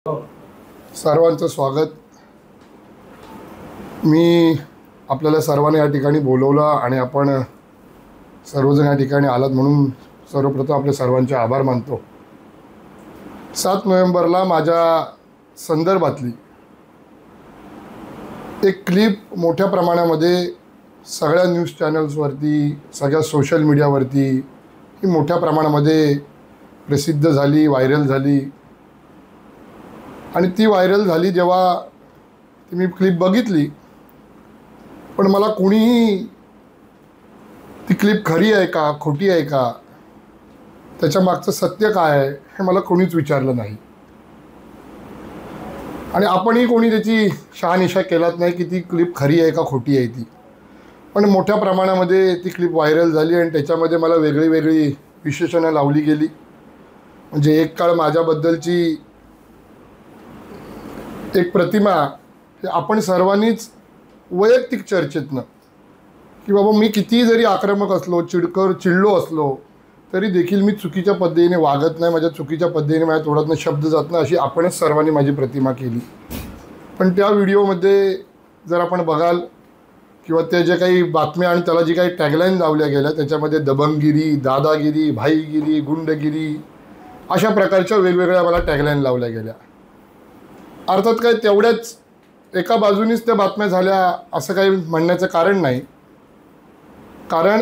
सर्वांचं स्वागत। मी आपल्याला सर्वांना या ठिकाणी बोलवलं आणि आपण सर्वजण या ठिकाणी आलात म्हणून सर्वप्रथम आपले सर्वांचे आभार मानतो। 7 नोव्हेंबरला माझ्या संदर्भातली एक क्लिप मोठ्या प्रमाणामध्ये सगळ्या न्यूज चॅनल्सवरती, सगळ्या सोशल मीडियावरती ही मोठ्या प्रमाणामध्ये प्रसिद्ध झाली, व्हायरल झाली। आणि ती व्हायरल झाली जेव्हा ती मी क्लिप बघितली, पण मला कोणीही ती क्लिप खरी आहे का खोटी आहे का त्याच्या मागचं सत्य काय आहे हे मला कोणीच विचारलं नाही। आणि आपणही कोणी त्याची शहानिशा केलाच नाही की ती क्लिप खरी आहे का खोटी आहे ती। पण मोठ्या प्रमाणामध्ये ती क्लिप व्हायरल झाली आणि त्याच्यामध्ये मला वेगळी वेगळी विशेषणं लावली गेली। म्हणजे एक काळ माझ्याबद्दलची एक प्रतिमा आपण सर्वांनीच वैयक्तिक चर्चेतनं की बाबा मी कितीही जरी आक्रमक असलो, चिडलो असलो तरी देखील मी चुकीच्या पद्धतीने वागत नाही, माझ्या चुकीच्या पद्धतीने माझ्या तोंडातून शब्द जात नाही, अशी आपणच सर्वांनी माझी प्रतिमा केली। पण त्या व्हिडिओमध्ये जर आपण बघाल किंवा त्या जे काही बातम्या आणि त्याला जी काही टॅगलाईन लावल्या गेल्या त्याच्यामध्ये दबंगगिरी, दादागिरी, भाईगिरी, गुंडगिरी अशा प्रकारच्या वेगवेगळ्या मला टॅगलाईन लावल्या गेल्या। अर्थात काय तेवढ्याच एका बाजूनीच त्या बातम्या झाल्या असं काही म्हणण्याचं कारण नाही, कारण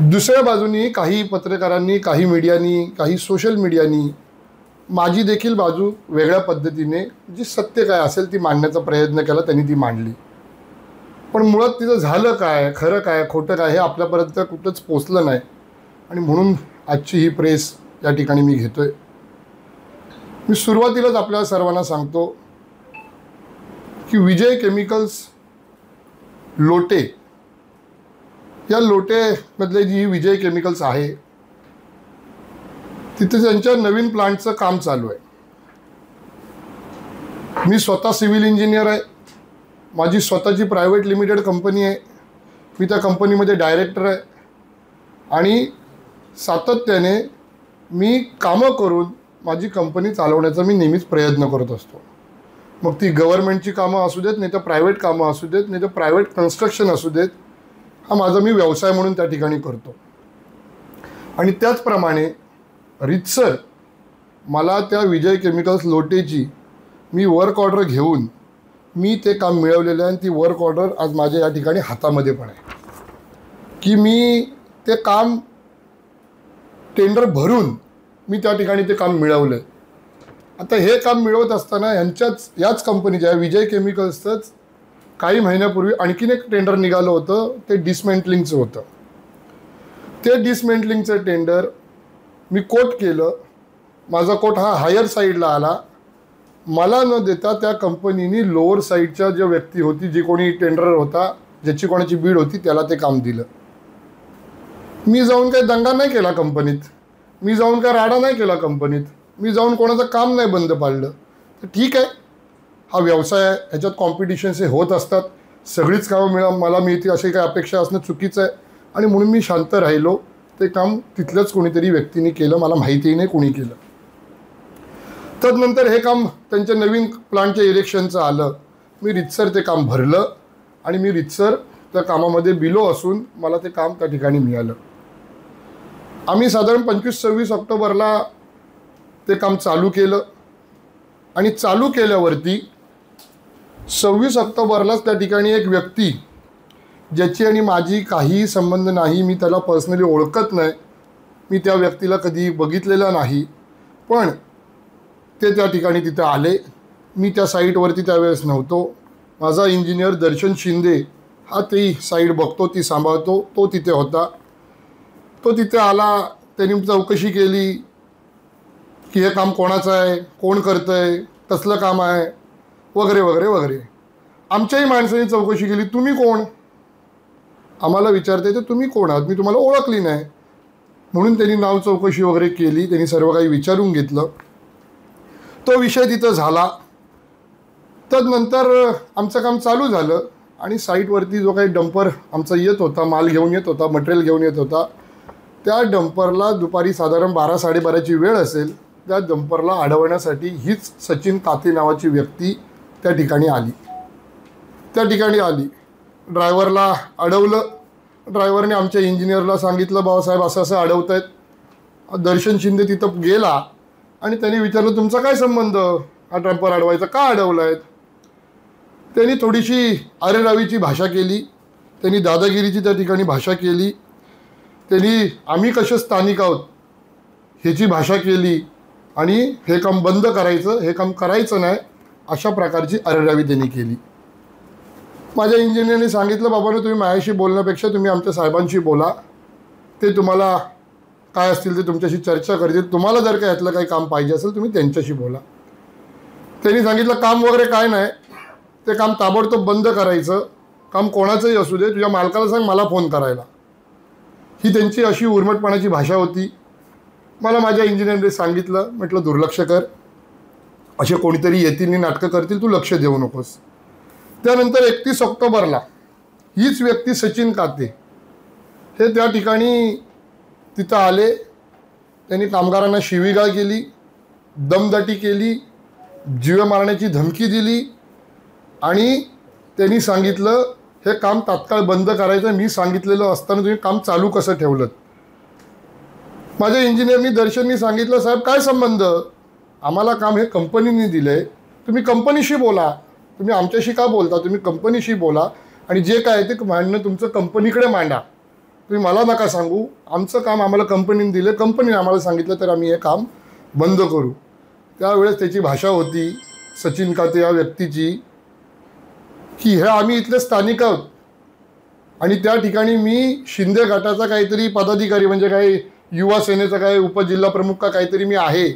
दुसऱ्या बाजूनी काही पत्रकारांनी, काही मीडियानी, काही सोशल मीडियानी माझी देखील बाजू वेगळ्या पद्धतीने जी सत्य काय असेल ती मांडण्याचा प्रयत्न केला, त्यांनी ती मांडली। पण मुळात तिचं झालं काय, खरं काय, खोटं काय हे आपल्यापर्यंत कुठंच पोचलं नाही आणि म्हणून आजची ही प्रेस या ठिकाणी मी घेतोय। मी सुरुवातीलाच आपल्या सर्वांना सांगतो की विजय केमिकल्स लोटे या लोटेमधले जी विजय केमिकल्स आहे तिथे त्यांच्या नवीन प्लांटचं काम चालू आहे। मी स्वतः सिव्हिल इंजिनियर आहे, माझी स्वतःची प्रायव्हेट लिमिटेड कंपनी आहे, मी त्या कंपनीमध्ये डायरेक्टर आहे आणि सातत्याने मी कामं करून माझी कंपनी चालवण्याचा मी नेहमीच प्रयत्न करत असतो। मग ती गव्हर्नमेंटची कामं असू देत, नाही तर प्रायव्हेट कामं असू देत, नाही तर प्रायव्हेट कन्स्ट्रक्शन असू देत, हा माझा मी व्यवसाय म्हणून त्या ठिकाणी करतो। आणि त्याचप्रमाणे रीतसर मला त्या विजय केमिकल्स लोटेची मी वर्क ऑर्डर घेऊन मी ते काम मिळवलेलं आहे आणि ती वर्क ऑर्डर आज माझ्या या ठिकाणी हातामध्ये पण आहे की मी ते काम टेंडर भरून मी त्या ठिकाणी ते काम मिळवलं आहे। आता हे काम मिळवत असताना याच कंपनीच्या विजय केमिकल्सचंच काही महिन्यापूर्वी आणखीन एक टेंडर निघालं होतं, ते डिसमेंटलिंगचं होतं। ते डिसमेंटलिंगचं टेंडर मी कोट केलं, माझा कोट हा हायर साईडला आला, मला न देता त्या कंपनीने लोअर साईडच्या ज्या व्यक्ती होती, जी कोणी टेंडर होता, ज्याची कोणाची बीड होती त्याला ते काम दिलं। मी जाऊन काही दंगा नाही केला कंपनीत, मी जाऊन काय राडा नाही केला कंपनीत, मी जाऊन कोणाचं काम नाही बंद पाडलं। तर ठीक आहे, हा व्यवसाय आहे, ह्याच्यात कॉम्पिटिशन्स हे होत असतात, सगळीच कामं मला मिळतील अशी काही अपेक्षा असणं चुकीचं आहे आणि म्हणून मी शांत राहिलो। ते काम तिथल्याच कोणीतरी व्यक्तीने केलं, मला माहितीही नाही कोणी केलं। तदनंतर हे काम त्यांच्या नवीन प्लांटच्या इलेक्शनचं आलं, मी रीतसर ते काम भरलं आणि मी रीतसर त्या कामामध्ये बिलो असून मला ते काम त्या ठिकाणी मिळालं। आम्ही साधारण 25-26 ऑक्टोबरला ते काम चालू केलं आणि चालू केल्यावरती 26 ऑक्टोबरलाच त्या ठिकाणी एक व्यक्ती ज्याची आणि माझी काही संबंध नाही, मी त्याला पर्सनली ओळखत नाही, मी त्या व्यक्तीला कधी बघितलेलं नाही, पण ते त्या ठिकाणी तिथं आले। मी त्या साईटवरती त्यावेळेस नव्हतो, माझा इंजिनियर दर्शन शिंदे हा ती साईट बघतो, ती सांभाळतो, तो तिथे होता। तो तिथे आला, त्यांनी चौकशी केली की हे काम कोणाचं आहे, कोण करतं आहे, कसलं काम आहे वगैरे वगैरे वगैरे। आमच्याही माणसांनी चौकशी केली, तुम्ही कोण, आम्हाला विचारते तर तुम्ही कोण आहात, मी तुम्हाला ओळखली नाही, म्हणून त्यांनी नाव चौकशी वगैरे केली, त्यांनी सर्व काही विचारून घेतलं, तो विषय तिथं झाला। तदनंतर आमचं काम चालू झालं आणि साईटवरती जो काही डंपर आमचा येत होता, माल घेऊन येत होता, मटेरियल घेऊन येत होता, त्या डंपरला दुपारी साधारण 12-12:30ची वेळ असेल, त्या डंपरला अडवण्यासाठी हीच सचिन काते नावाची व्यक्ती त्या ठिकाणी आली. ड्रायव्हरला अडवलं. ड्रायव्हरने आमच्या इंजिनियरला सांगितलं, बाबासाहेब असं असं अडवत आहेत. दर्शन शिंदे तिथं गेला आणि त्यांनी विचारलं, तुमचा काय संबंध, हा डंपर अडवायचा, का अडवला आहेत? त्यांनी थोडीशी अरेरावीची भाषा केली, त्यांनी दादागिरीची त्या ठिकाणी भाषा केली, त्यांनी आम्ही कसे स्थानिक आहोत ह्याची भाषा केली आणि हे काम बंद करायचं, हे काम करायचं नाही, अशा प्रकारची अरेरावी त्यांनी केली. माझ्या इंजिनियरने सांगितलं, बाबांनो तुम्ही माझ्याशी बोलण्यापेक्षा तुम्ही आमच्या साहेबांशी बोला, ते तुम्हाला काय असतील ते तुमच्याशी चर्चा करतील, तुम्हाला जर काय यातलं काही काम पाहिजे असेल तुम्ही त्यांच्याशी बोला. त्यांनी सांगितलं, काम वगैरे काय नाही, ते काम ताबडतोब बंद करायचं, काम कोणाचंही असू दे, तुझ्या मालकाला सांग मला फोन करायला. ही त्यांची अशी उर्मटपणाची भाषा होती. मला माझ्या इंजिनियरने सांगितलं, म्हटलं दुर्लक्ष कर, असे कोणीतरी येतील आणि नाटकं करतील, तू लक्ष देऊ नकोस. त्यानंतर 31 ऑक्टोबरला हीच व्यक्ती सचिन काते हे त्या ठिकाणी तिथं आले. त्यांनी कामगारांना शिवीगाळ केली, दमदाटी केली, जीवे मारण्याची धमकी दिली आणि त्यांनी सांगितलं हे काम तात्काळ बंद करायचं. मी सांगितलेलं असताना तुम्ही काम चालू कसं ठेवलं? माझ्या इंजिनियरनी दर्शननी सांगितलं, साहेब काय संबंध, आम्हाला काम हे कंपनीने दिलं आहे, तुम्ही कंपनीशी बोला, तुम्ही आमच्याशी का बोलता, तुम्ही कंपनीशी बोला आणि जे काय ते मांडणं तुमचं कंपनीकडे मांडा, तुम्ही मला नका सांगू. आमचं काम आम्हाला कंपनीने दिलं, कंपनीने आम्हाला सांगितलं तर आम्ही हे काम बंद करू. त्यावेळेस त्याची भाषा होती सचिन काते या व्यक्तीची की हे आम्ही इथले स्थानिक आहोत आणि त्या ठिकाणी मी शिंदे गटाचा काहीतरी पदाधिकारी म्हणजे काही युवा सेनेचा काही उपजिल्हा प्रमुख का काहीतरी मी आहे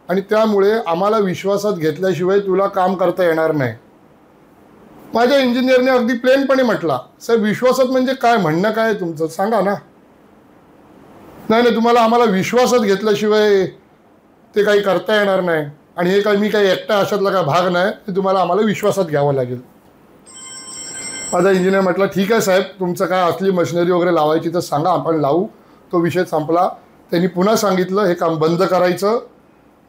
आणि त्यामुळे आम्हाला विश्वासात घेतल्याशिवाय तुला काम करता येणार नाही. माझ्या इंजिनियरने अगदी प्लेनपणे म्हटला, साहेब विश्वासात म्हणजे काय, म्हणणं काय तुमचं सांगा ना. नाही तुम्हाला आम्हाला विश्वासात घेतल्याशिवाय ते काही करता येणार नाही आणि हे काय मी काही एकटा अशातला काय भाग नाही, ते तुम्हाला आम्हाला विश्वासात घ्यावं लागेल. माझा इंजिनियर म्हटला, ठीक आहे साहेब, तुमचं काय असली मशिनरी वगैरे लावायची तर सांगा, आपण लावू. तो विषय संपला. त्यांनी पुन्हा सांगितलं हे काम बंद करायचं,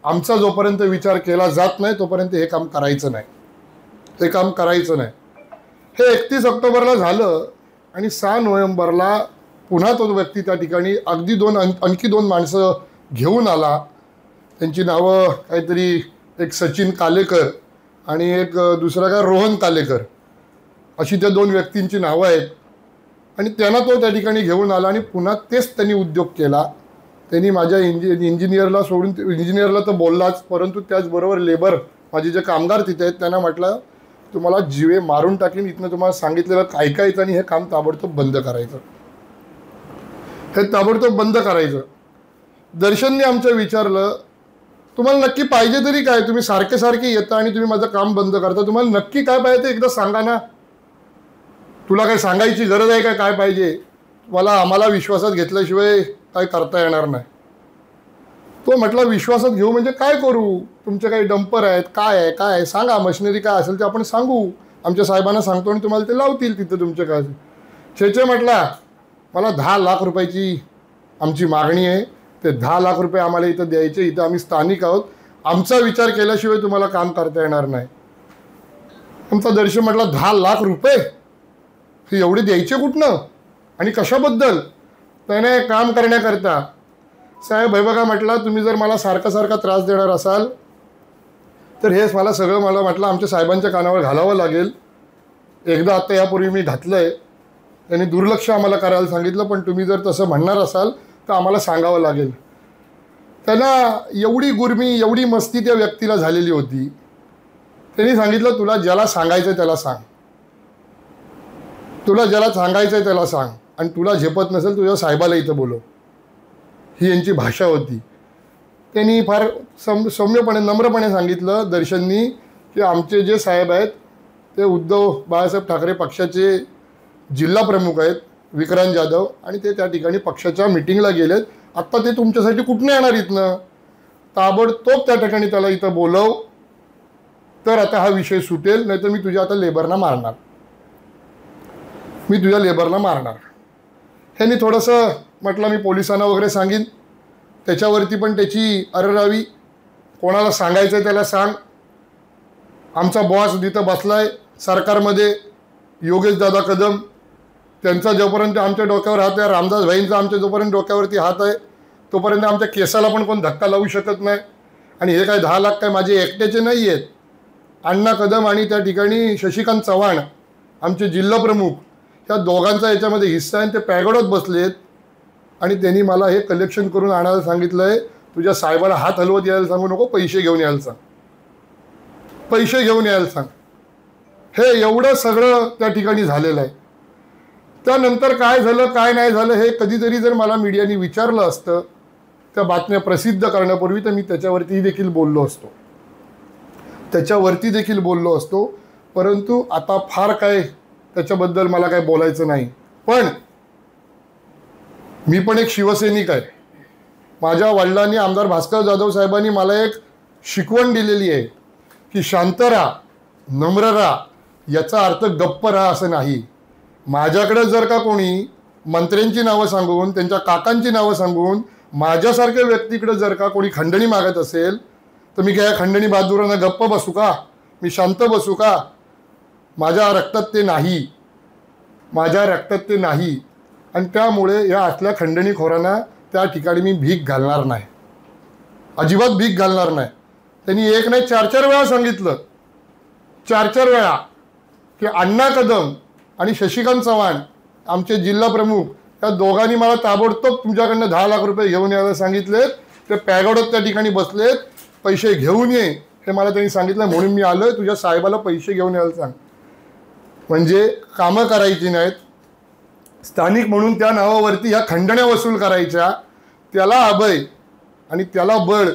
आमचा जोपर्यंत विचार केला जात नाही तोपर्यंत हे काम करायचं नाही, हे काम करायचं नाही. हे 31 ऑक्टोबरला झालं आणि 6 नोव्हेंबरला पुन्हा तो व्यक्ती त्या ठिकाणी अगदी आणखी दोन माणसं घेऊन आला. त्यांची नावं काहीतरी एक सचिन कालेकर आणि एक दुसरा काय रोहन कालेकर अशी त्या दोन व्यक्तींची नावं आहेत आणि त्यांना तो त्या ठिकाणी घेऊन आला आणि पुन्हा तेच त्यांनी उद्योग केला. त्यांनी माझ्या इंजिनियरला सोडून, इंजिनियरला तर बोललाच, परंतु त्याचबरोबर लेबर माझे जे कामगार तिथे आहेत त्यांना म्हटलं तुम्हाला जीवे मारून टाकीन, इथनं तुम्हाला सांगितलेलं ऐकायचं आणि हे काम ताबडतोब बंद करायचं, हे ताबडतोब बंद करायचं. दर्शनने आमचं विचारलं, तुम्हाला नक्की पाहिजे तरी काय, तुम्ही सारखे सारखे येता आणि तुम्ही माझं काम बंद करता, तुम्हाला नक्की काय पाहिजे ते एकदा सांगा ना, तुला काय सांगायची गरज आहे का काय पाहिजे, मला आम्हाला विश्वासात घेतल्याशिवाय काय करता येणार नाही. तो म्हटला विश्वासात घेऊ म्हणजे काय करू, तुमचे काही डंपर आहेत, काय आहे काय आहे सांगा, मशिनरी काय असेल ते आपण सांगू, आमच्या साहेबांना सांगतो आणि तुम्हाला ते लावतील तिथं तुमचे काय. छेचे म्हटला मला 10 लाख रुपयाची आमची मागणी आहे, ते 10 लाख रुपये आम्हाला इथं द्यायचे, इथं आम्ही स्थानिक आहोत, आमचा विचार केल्याशिवाय तुम्हाला काम करता येणार नाही. आमचा दर्शन म्हटला 10 लाख रुपये हे एवढे द्यायचे कुठनं आणि कशाबद्दल? त्याने काम करण्याकरता. साहेब हे बघा म्हटलं, तुम्ही जर मला सारखा सारखा त्रास देणार असाल तर हेच मला सगळं मला म्हटलं आमच्या साहेबांच्या कानावर घालावं लागेल. एकदा आता यापूर्वी मी घातलं आहे, त्यांनी दुर्लक्ष आम्हाला करायला सांगितलं, पण तुम्ही जर तसं म्हणणार असाल तर आम्हाला सांगावं लागेल. त्यांना एवढी गुरमी एवढी मस्ती त्या व्यक्तीला झालेली होती. त्यांनी सांगितलं तुला ज्याला सांगायचं त्याला सांग, तुला ज्याला सांगायचं आहे त्याला सांग आणि तुला झेपत नसेल तुझ्या साहेबाला इथं बोलव. ही यांची भाषा होती. त्यांनी फार सौम्यपणे नम्रपणे सांगितलं दर्शननी की आमचे जे साहेब आहेत ते उद्धव बाळासाहेब ठाकरे पक्षाचे जिल्हा प्रमुख आहेत विक्रांत जाधव आणि ते त्या ठिकाणी पक्षाच्या मिटिंगला गेलेत. आत्ता ते तुमच्यासाठी कुठनं येणार इथनं, ताबडतोब त्या ठिकाणी त्याला इथं बोलव, तर आता हा विषय सुटेल, नाहीतर मी तुझ्या आता लेबरना मारणार, मी तुझ्या लेबरला मारणार. ह्यांनी थोडंसं म्हटलं मी पोलिसांना वगैरे सांगीन, त्याच्यावरती पण त्याची अरेरावी कोणाला सांगायचं आहे त्याला सांग. आमचा बॉस तिथं बसलाय सरकारमध्ये, योगेश दादा कदम, त्यांचा जोपर्यंत आमच्या डोक्यावर हात आहे, रामदास भाईंचा आमच्या जोपर्यंत डोक्यावरती हात आहे तोपर्यंत आमच्या केसाला पण कोण धक्का लावू शकत नाही. आणि हे काय 10 लाख काय माझे एकट्याचे नाही आहेत. अण्णा कदम आणि त्या ठिकाणी शशिकांत चव्हाण आमचे जिल्हा प्रमुख, त्या दोघांचा याच्यामध्ये हिस्सा आहे. ते पॅगोडात बसलेत आणि त्यांनी मला हे कलेक्शन करून आणायला सांगितलं आहे. तुझ्या साहेबाला हात हलवत यायला सांगू नको, पैसे घेऊन यायला सांग, पैसे घेऊन यायला सांग. हे एवढं सगळं त्या ठिकाणी झालेलं आहे. त्यानंतर काय झालं काय नाही झालं हे कधीतरी जर मला मीडियाने विचारलं असतं त्या बातम्या प्रसिद्ध करण्यापूर्वी तर मी त्याच्यावरती देखील बोललो असतो, परंतु आता फार काय त्याच्याबद्दल मला काय बोलायचं नाही. पण मी पण एक शिवसैनिक आहे. माझ्या वडिलांनी आमदार भास्कर जाधव साहेबांनी मला एक शिकवण दिलेली आहे की शांत राहा, नम्र राहा, याचा अर्थ गप्प राहा असं नाही. माझ्याकडे जर का कोणी मंत्र्यांची नावं सांगून, त्यांच्या काकांची नावं सांगून माझ्यासारख्या व्यक्तीकडे जर का कोणी खंडणी मागत असेल तर मी काय खंडणी बहादुरांना गप्प बसू का? मी शांत बसू का? माझ्या रक्तात ते नाही. आणि त्यामुळे या असल्या खंडणीखोरांना त्या ठिकाणी मी भीक घालणार नाही, अजिबात भीक घालणार नाही. त्यांनी एक नाही 4-4 वेळा सांगितलं, 4-4 वेळा की अण्णा कदम आणि शशिकांत चव्हाण आमचे जिल्हा प्रमुख या दोघांनी मला ताबडतोब तुमच्याकडनं 10 लाख रुपये घेऊन यायला सांगितलेत. ते पॅगोडात त्या ठिकाणी बसलेत, पैसे घेऊन ये हे मला त्यांनी सांगितलं. म्हणून मी आलोय, तुझ्या साहेबाला पैसे घेऊन यायला सांग. म्हणजे कामं करायची नाहीत, स्थानिक म्हणून त्या नावावरती ह्या खंडण्या वसूल करायच्या, त्याला अभय आणि त्याला बळ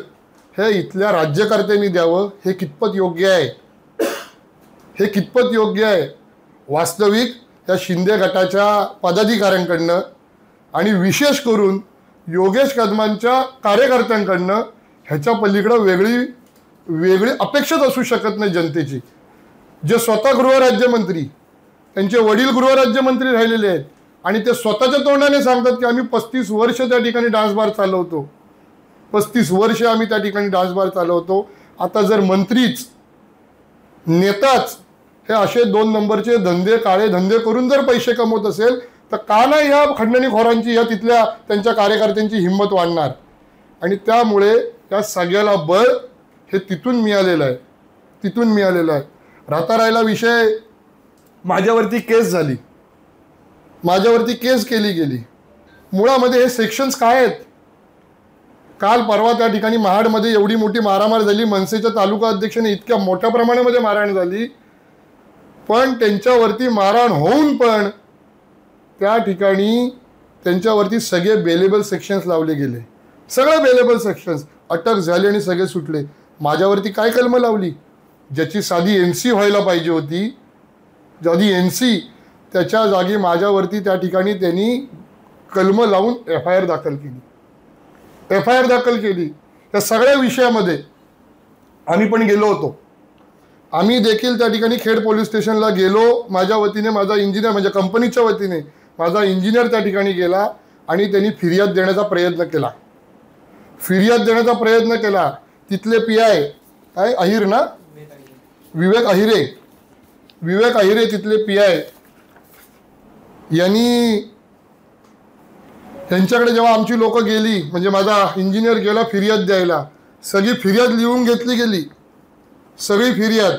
हे इथल्या राज्यकर्त्यांनी द्यावं. हे कितपत योग्य आहे? हे कितपत योग्य आहे? वास्तविक या शिंदे गटाच्या पदाधिकाऱ्यांकडनं आणि विशेष करून योगेश कदमांच्या कार्यकर्त्यांकडनं ह्याच्या पलीकडं वेगळी अपेक्षाच असू शकत नाही जनतेची. जे स्वतः गृहराज्यमंत्री, त्यांचे वडील गृहराज्यमंत्री राहिलेले आहेत आणि ते स्वतःच्या तोंडाने सांगतात की आम्ही 35 वर्ष त्या ठिकाणी डान्स बार चालवतो, 35 वर्ष आम्ही त्या ठिकाणी डान्स बार चालवतो. आता जर मंत्रीच, नेताच हे असे 2 नंबरचे धंदे, काळे धंदे करून जर पैसे कमवत असेल तर का नाही या खंडणीखोरांची, या तिथल्या त्यांच्या कार्यकर्त्यांची हिंमत वाढणार? आणि त्यामुळे या सगळ्याला बळ हे तिथून मिळालेलं आहे. राहता राहिला विषय, माझ्यावरती केस झाली, माझ्यावरती केस केली गेली. मुळामध्ये हे सेक्शन्स काय आहेत? काल परवा त्या ठिकाणी महाडमध्ये एवढी मोठी मारामार झाली, मनसेच्या तालुका अध्यक्षाने इतक्या मोठ्या प्रमाणामध्ये मारहाण झाली, पण त्यांच्यावरती मारहाण होऊन पण त्या ठिकाणी त्यांच्यावरती सगळे बेलेबल सेक्शन्स लावले गेले. सगळे बेलेबल सेक्शन्स अटक झाली आणि सगळे सुटले. माझ्यावरती काय कलम लावली? ज्याची साधी NC व्हायला पाहिजे होती, ज्याची NC, त्याच्या जागी माझ्यावरती त्या ठिकाणी त्यांनी कलम लावून FIR दाखल केली. त्या सगळ्या विषयामध्ये आम्ही पण गेलो होतो. आम्ही देखील त्या ठिकाणी खेड पोलीस स्टेशनला गेलो. माझ्या वतीने, माझा इंजिनियर, माझ्या कंपनीच्या वतीने माझा इंजिनियर त्या ठिकाणी गेला आणि त्यांनी फिर्याद देण्याचा प्रयत्न केला. तिथले PI काय अहिर ना, विवेक अहिरे तिथले PI यांनी, त्यांच्याकडे जेव्हा आमची लोक गेली, म्हणजे माझा इंजिनियर गेला फिर्याद द्यायला, सगळी फिर्याद लिहून घेतली गेली, सगळी फिर्याद.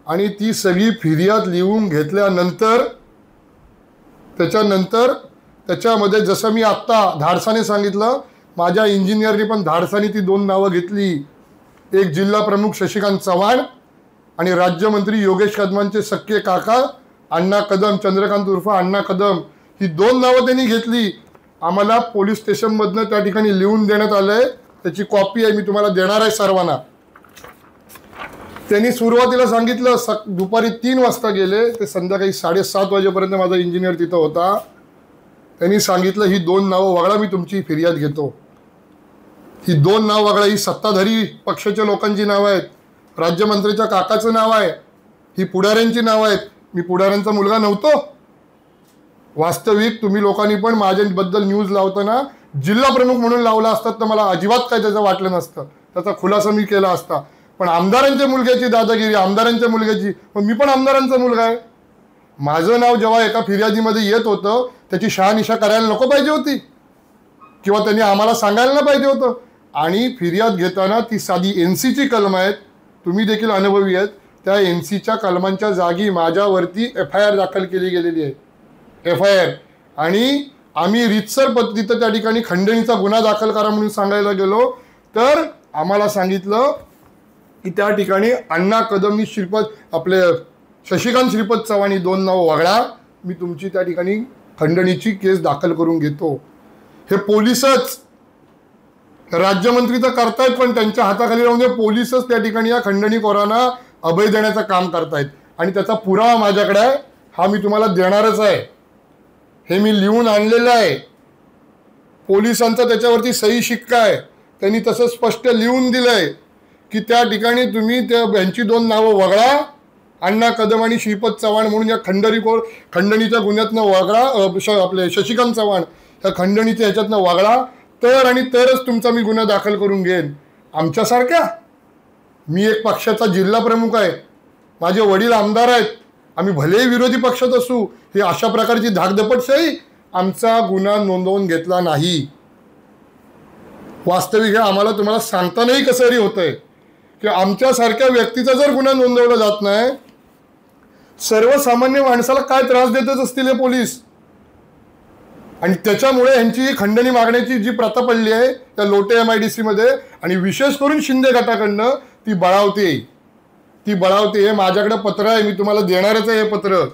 आणि ती सगळी फिर्याद लिहून घेतल्यानंतर त्याच्यामध्ये जसं मी आत्ता धाडसाने सांगितलं, माझ्या इंजिनियरनी पण धाडसाने ती 2 नावं घेतली. एक जिल्हा प्रमुख शशिकांत चव्हाण आणि राज्यमंत्री योगेश कदमांचे सख्खे काका अण्णा कदम, चंद्रकांत उर्फ अण्णा कदम, ही 2 नावं त्यांनी घेतली. आम्हाला पोलीस स्टेशनमधनं त्या ठिकाणी लिहून देण्यात आलंय, त्याची कॉपी आहे, मी तुम्हाला देणार आहे सर्वांना. त्यांनी सुरुवातीला सांगितलं दुपारी 3 वाजता गेले, ते संध्याकाळी 7:30 वाजेपर्यंत माझा इंजिनियर तिथं होता. त्यांनी सांगितलं ही 2 नावं वगळा, मी तुमची फिर्याद घेतो. ही 2 नावं वगळा, ही सत्ताधारी पक्षाच्या लोकांची नावं आहेत, राज्यमंत्र्याच्या काकाचं नाव आहे, ही पुढाऱ्यांची नावं आहेत. मी पुढाऱ्यांचा मुलगा नव्हतो. वास्तविक तुम्ही लोकांनी पण माझ्याबद्दल न्यूज लावताना जिल्हा प्रमुख म्हणून लावला असतात तर मला अजिबात काय त्याचं वाटलं नसतं. त्याचा खुलासा मी केला असता. पण आमदारांच्या मुलग्याची दादागिरी, आमदारांच्या मुलग्याची, पण मी पण आमदारांचा मुलगा आहे. माझं नाव जेव्हा एका फिर्यादीमध्ये येत होतं त्याची शहानिशा करायला नको पाहिजे होती, किंवा त्यांनी आम्हाला सांगायला नाही पाहिजे होतं. आणि फिर्याद घेताना ती साधी NCची कलम आहेत, तुम्ही देखील अनुभवी आहेत, त्या NCच्या कलमांच्या जागी माझ्यावरती FIR दाखल केली गेलेली आहे, FIR. आणि आम्ही रीतसर पद्धतीनं त्या ठिकाणी खंडणीचा गुन्हा दाखल करा म्हणून सांगायला गेलो तर आम्हाला सांगितलं की त्या ठिकाणी अण्णा कदमनी आपले शशिकांत श्रीपद चव्हाण 2 नावं वगळा, मी तुमची त्या ठिकाणी खंडणीची केस दाखल करून घेतो. हे पोलीसच, राज्यमंत्री तर करतायत पण त्यांच्या हाताखाली राहून पोलीसच त्या ठिकाणी या खंडणीखोरांना अभय देण्याचं काम करतायत. आणि त्याचा पुरावा माझ्याकडे आहे, हा मी तुम्हाला देणारच आहे. हे मी लिहून आणलेलं आहे, पोलिसांचा त्याच्यावरती सही शिक्का आहे. त्यांनी तसं स्पष्ट लिहून दिलंय की त्या ठिकाणी तुम्ही यांची 2 नावं वगळा, अण्णा कदम आणि श्रीपद चव्हाण म्हणून या खंडणीच्या गुन्ह्यातनं वगळा, आपले शशिकांत चव्हाण या खंडणीच्या ह्याच्यातनं वगळा तर आणि तरच तुमचा मी गुन्हा दाखल करून घेईन. आमच्यासारख्या, मी एक पक्षाचा जिल्हा प्रमुख आहे, माझे वडील आमदार आहेत, आम्ही भलेही विरोधी पक्षात असू, ही अशा प्रकारची धाकधपटशाही आमचा गुन्हा नोंदवून घेतला नाही. वास्तविक हे आम्हाला तुम्हाला सांगतानाही कसंही होतंय की आमच्यासारख्या व्यक्तीचा जर गुन्हा नोंदवला जात नाही, सर्वसामान्य माणसाला काय त्रास देतच असतील हे पोलीस. आणि त्याच्यामुळे यांची खंडणी मागण्याची जी प्रथा पडली आहे त्या लोटे MIDC मध्ये, आणि विशेष करून शिंदे गटाकडनं ती बळावते. माझ्याकडे पत्र आहे, मी तुम्हाला देणारच आहे हे पत्र.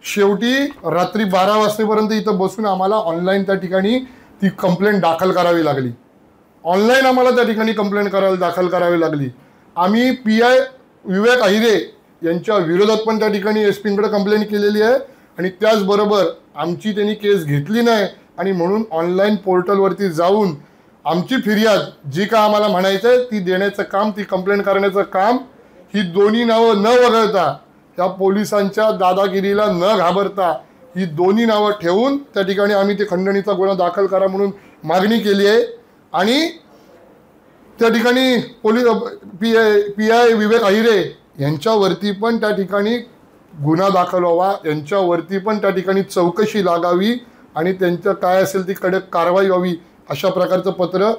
शेवटी रात्री 12 वाजेपर्यंत इथं बसून आम्हाला ऑनलाईन त्या ठिकाणी ती कंप्लेंट दाखल करावी लागली. ऑनलाईन आम्हाला त्या ठिकाणी कंप्लेंट दाखल करावी लागली. आम्ही PI विवेक अहिरे यांच्या विरोधात पण त्या ठिकाणी SP कडे कंप्लेंट केलेली आहे. आणि त्याचबरोबर आमची त्यांनी केस घेतली नाही, आणि म्हणून ऑनलाईन पोर्टलवरती जाऊन आमची फिर्याद जी का आम्हाला म्हणायचं आहे ती देण्याचं काम, ती कंप्लेंट करण्याचं काम, ही दोन्ही नावं न वगळता, त्या पोलिसांच्या दादागिरीला न घाबरता ही दोन्ही नावं ठेवून त्या ठिकाणी आम्ही ते खंडणीचा गुन्हा दाखल करा म्हणून मागणी केली आहे. आणि त्या ठिकाणी PI विवेक अहिरे यांच्यावरती पण त्या ठिकाणी गुन्हा दाखल व्हावा, यांच्यावरती पण त्या ठिकाणी चौकशी लागावी आणि त्यांचं काय असेल ती कडक कारवाई व्हावी, अशा प्रकारचं पत्र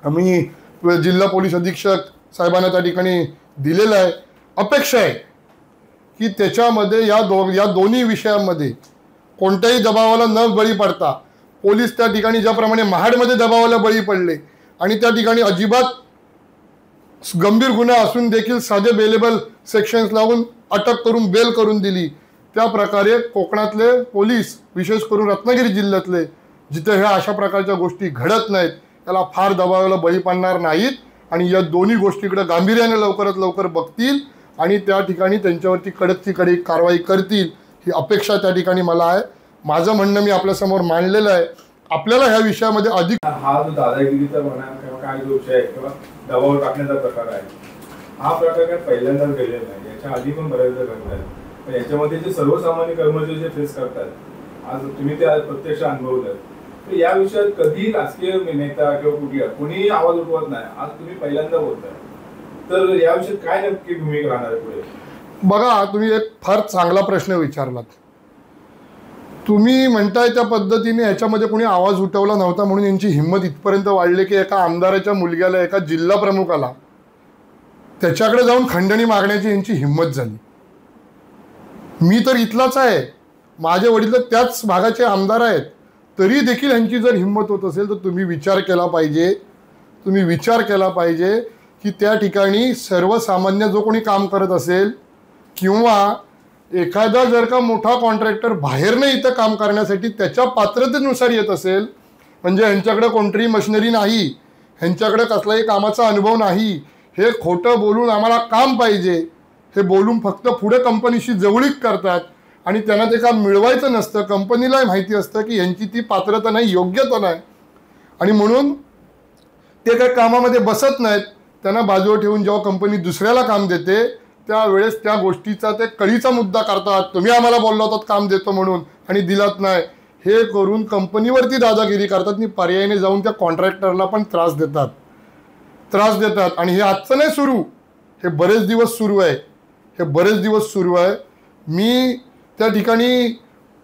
आम्ही जिल्हा पोलीस अधीक्षक साहेबांना त्या ठिकाणी दिलेलं आहे. अपेक्षा आहे की त्याच्यामध्ये या दोन्ही विषयांमध्ये कोणत्याही दबावाला न बळी पडता, पोलीस त्या ठिकाणी ज्याप्रमाणे महाडमध्ये दबावाला बळी पडले आणि त्या ठिकाणी अजिबात गंभीर गुन्हा असून देखील साधे बेलेबल सेक्शन्स लावून अटक करून बेल करून दिली, त्या प्रकारे कोकणातले पोलीस, विशेष करून रत्नागिरी जिल्ह्यातले, जिथे ह्या अशा प्रकारच्या गोष्टी घडत नाहीत, त्याला फार दबावाला बळी पडणार नाहीत आणि या दोन्ही गोष्टीकडे गांभीर्याने लवकरात लवकर बघतील आणि त्या ठिकाणी त्यांच्यावरती कडकची कडक कारवाई करतील, ही अपेक्षा त्या ठिकाणी मला आहे. माझं म्हणणं मी आपल्यासमोर मांडलेलं आहे. आपल्याला ह्या विषयामध्ये अधिक हा जो दादागिरीचा म्हणा किंवा काय जो विषय आहे किंवा दबाव टाकण्याचा प्रकार आहे, हा प्रकार काय पहिल्यांदाच घडलेला नाही, याच्या आधी पण बऱ्याचदा घडलाय. पण याच्यामध्ये जे सर्वसामान्य कर्मचारी जे फेस करतात, आज तुम्ही ते प्रत्यक्ष अनुभवलं, तर या विषयात कधी राजकीय नेता किंवा कोणीही आवाज उठवत नाही, आज तुम्ही पहिल्यांदा बोलताय, तर या विषयात काय नक्की भूमिका राहणार आहे पुढे? बघा, तुम्ही एक फार चांगला प्रश्न विचारलात. तुम्ही म्हणताय त्या पद्धतीने ह्याच्यामध्ये कोणी आवाज उठवला नव्हता म्हणून यांची हिंमत इथपर्यंत वाढली की एका आमदाराच्या मुलग्याला, एका जिल्हा प्रमुखाला त्याच्याकडे जाऊन खंडणी मागण्याची यांची हिंमत झाली. मी तर इथलाच आहे, माझे वडील तर त्याच भागाचे आमदार आहेत, तरी देखील यांची जर हिंमत होत असेल तर तुम्ही विचार केला पाहिजे की त्या ठिकाणी सर्वसामान्य जो कोणी काम करत असेल किंवा एखादा जर का मोठा कॉन्ट्रॅक्टर बाहेरनं इथं काम करण्यासाठी त्याच्या पात्रतेनुसार येत असेल, म्हणजे ह्यांच्याकडे कोणतीही मशिनरी नाही, ह्यांच्याकडे कसलाही कामाचा अनुभव नाही, हे खोटं बोलून आम्हाला काम पाहिजे हे बोलून फक्त पुढे कंपनीशी जवळीक करतात आणि त्यांना ते काम मिळवायचं नसतं. कंपनीलाही माहिती असतं की ह्यांची ती पात्रता नाही, योग्यता नाही, आणि म्हणून ते काही कामामध्ये बसत नाहीत. त्यांना बाजूवर ठेवून जेव्हा कंपनी दुसऱ्याला काम देते त्यावेळेस त्या गोष्टीचा ते कळीचा मुद्दा करतात, तुम्ही आम्हाला बोलला होतात काम देतो म्हणून आणि दिलात नाही, हे करून कंपनीवरती दादागिरी करतात आणि पर्यायाने जाऊन त्या कॉन्ट्रॅक्टरला पण त्रास देतात. त्रास देतात आणि हे आजचं नाही सुरू, हे बरेच दिवस सुरू आहे, हे बरेच दिवस सुरू आहे. मी त्या ठिकाणी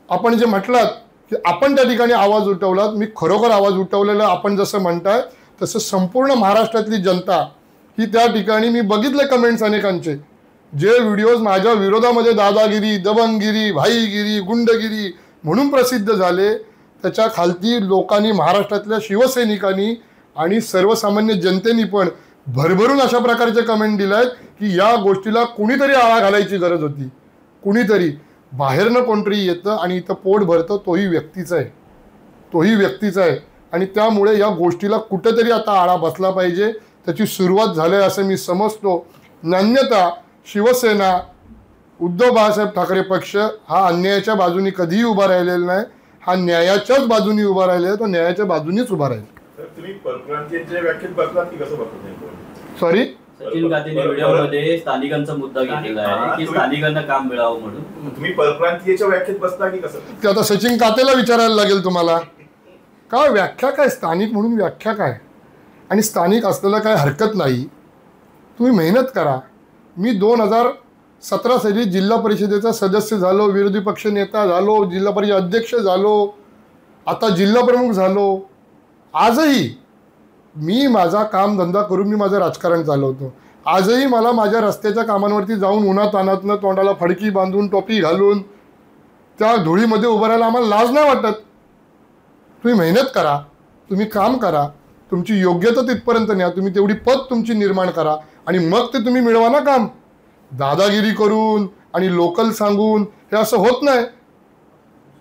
आपण जे म्हटलात की आपण त्या ठिकाणी आवाज उठवलात, मी खरोखर आवाज उठवलेला. आपण जसं म्हणताय तसं संपूर्ण महाराष्ट्रातली जनता ही त्या ठिकाणी, मी बघितले कमेंट्स अनेकांचे, जे व्हिडिओज माझ्या विरोधामध्ये दादागिरी, दबंगगिरी, भाईगिरी, गुंडगिरी म्हणून प्रसिद्ध झाले, त्याच्या खालती लोकांनी, महाराष्ट्रातल्या शिवसैनिकांनी आणि सर्वसामान्य जनतेने पण भरभरून अशा प्रकारचे कमेंट दिले आहेत की या गोष्टीला कुणीतरी आळा घालायची गरज होती. कुणीतरी बाहेरनं कोणतरी येतं आणि इथं पोट भरतं, तोही व्यक्तीचा आहे, तोही व्यक्तीचा आहे. आणि त्यामुळे या गोष्टीला कुठेतरी आता आळा बसला पाहिजे. त्याची सुरुवात झाली आहे असं मी समजतो. अन्यथा शिवसेना, उद्धव बाळासाहेब ठाकरे पक्ष हा अन्यायाच्या बाजूनी कधीही उभा राहिलेला नाही, हा न्यायाच्याच बाजूनी उभा राहिलेला, तो न्यायाच्या बाजूनीच उभा राहील. तुम्ही परप्रांतीयांच्या व्याख्येत बसलात की कसं बसलात? सॉरी, सचिन कातेने व्हिडिओमध्ये स्थानिकांचा मुद्दा घेतलेला आहे की स्थानिकांना काम मिळावं म्हणून. तुम्ही परप्रांतीयच्या व्याख्येत बसता की कसं? ते आता सचिन कातेला विचारायला लागेल तुम्हाला. काय व्याख्या काय स्थानिक म्हणून, व्याख्या काय? आणि स्थानिक असलेलं काय हरकत नाही, तुम्ही मेहनत करा. मी 2017 साली जिल्हा परिषदेचा सदस्य झालो, विरोधी पक्ष नेता झालो, जिल्हा परिषद अध्यक्ष झालो, आता जिल्हा प्रमुख झालो. आजही मी माझा कामधंदा करून मी माझं राजकारण चालवतो. आजही मला माझ्या रस्त्याच्या कामांवरती जाऊन उन्हातान्हातनं तोंडाला फडकी बांधून, टोपी घालून त्या धुळीमध्ये उभं राहायला आम्हाला लाज नाही वाटत. तुम्ही मेहनत करा, तुम्ही काम करा, तुमची योग्यता तिथपर्यंत न्या, तुम्ही तेवढी पद तुमची निर्माण करा आणि मग ते तुम्ही मिळवा ना काम. दादागिरी करून आणि लोकल सांगून हे असं होत नाही,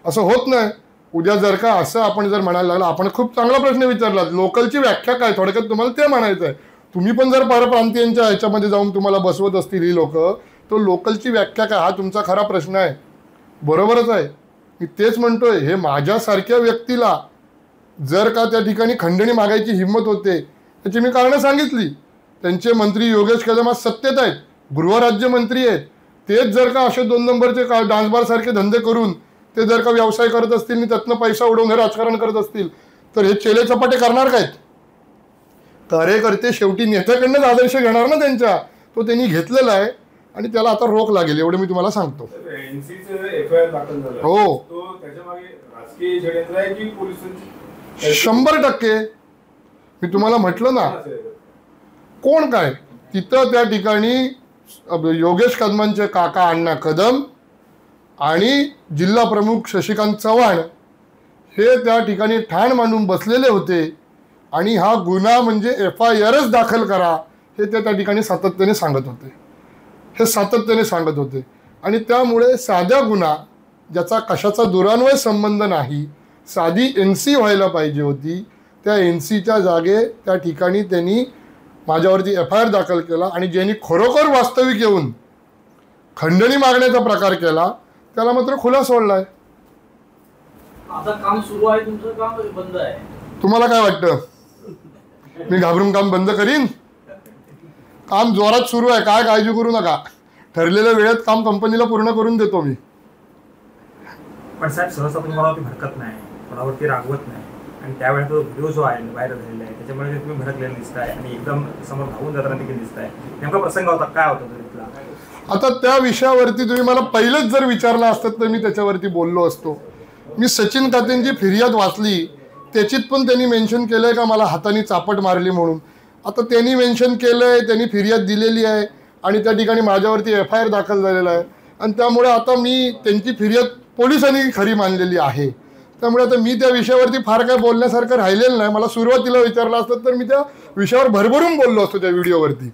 असं होत नाही. उद्या जर का असं आपण जर म्हणायला लागलं, आपण खूप चांगला प्रश्न विचारला, लोकलची व्याख्या काय, थोडक्यात तुम्हाला ते म्हणायचं आहे. तुम्ही पण जर परप्रांतीयांच्या ह्याच्यामध्ये जाऊन तुम्हाला बसवत असतील ही लोक, तो लोकलची व्याख्या काय हा तुमचा खरा प्रश्न आहे. बरोबरच आहे, मी तेच म्हणतोय. हे माझ्यासारख्या व्यक्तीला जर का त्या ठिकाणी खंडणी मागायची हिंमत होते, त्याची मी कारणं सांगितली. त्यांचे मंत्री योगेश कदम आज सत्तेत आहेत, गृहराज्यमंत्री आहेत. तेच जर का असे 2 नंबरचे डान्सबार सारखे धंदे करून ते जर का व्यवसाय करत असतील आणि त्यातनं पैसा उडवून हे राजकारण करत असतील, तर हे चेले चपाटे करणार कायत? कार्यकर्ते शेवटी नेत्याकडनंच आदर्श घेणार ना त्यांच्या. तो त्यांनी घेतलेला आहे आणि त्याला आता रोख लागेल, एवढं मी तुम्हाला सांगतो. हो, 100% मी तुम्हाला म्हटलं ना. कोण काय तिथं त्या ठिकाणी योगेश कदमांचे काका अण्णा कदम आणि जिल्हा प्रमुख शशिकांत चव्हाण हे त्या ठिकाणी ठाण मांडून बसलेले होते आणि हा गुन्हा म्हणजे FIRच दाखल करा हे ते त्या ठिकाणी सातत्याने सांगत होते, हे सातत्याने सांगत होते. आणि त्यामुळे साध्या गुन्हा ज्याचा कशाचा दुरान्वय संबंध नाही, साधी NC व्हायला पाहिजे होती, त्या NCच्या जागे त्या ठिकाणी त्यांनी माझ्यावरती FIR दाखल केला. आणि ज्यांनी खरोखर वास्तविक येऊन खंडणी मागण्याचा प्रकार केला त्याला मात्र खुला सोडलाय. आता काम सुरू आहे, तुमचं काम बंद आहे. तुम्हाला काय वाटतं, मी घाबरून काम बंद करीन? काम जोरात सुरू आहे, काय काळजी करू नका. ठरलेल्या वेळेत काम कंपनीला पूर्ण करून देतो मी. पण साहेब, सहसा तुम्हाला भडकत नाही, कोणावरती रागवत नाही, आणि त्यावेळेस तो व्हिडिओ जो आहे व्हायरल झालेला आहे त्याच्यामुळे तुम्ही भडकलेलं दिसताय आणि एकदम समोर धावून जाताना देखील दिसताय. नेमका प्रसंग होता काय होता तो तिथला? आता त्या विषयावरती तुम्ही मला पहिलेच जर विचारलं असतं तर मी त्याच्यावरती बोललो असतो. मी सचिन कातेंची फिर्याद वाचली, त्याच्यात पण त्यांनी मेन्शन केलंय का मला हाताने चापट मारली म्हणून. आता त्यांनी मेन्शन केलंय, त्यांनी फिर्याद दिलेली आहे आणि त्या ठिकाणी माझ्यावरती FIR दाखल झालेला आहे. आणि त्यामुळे आता मी त्यांची फिर्याद पोलिसांनी खरी मानलेली आहे. त्यामुळे आता मी त्या विषयावरती फार काय बोलण्यासारखं राहिलेलं नाही. मला सुरुवातीला विचारलं असतं तर मी त्या विषयावर भरभरून बोललो असतो त्या व्हिडिओवरती.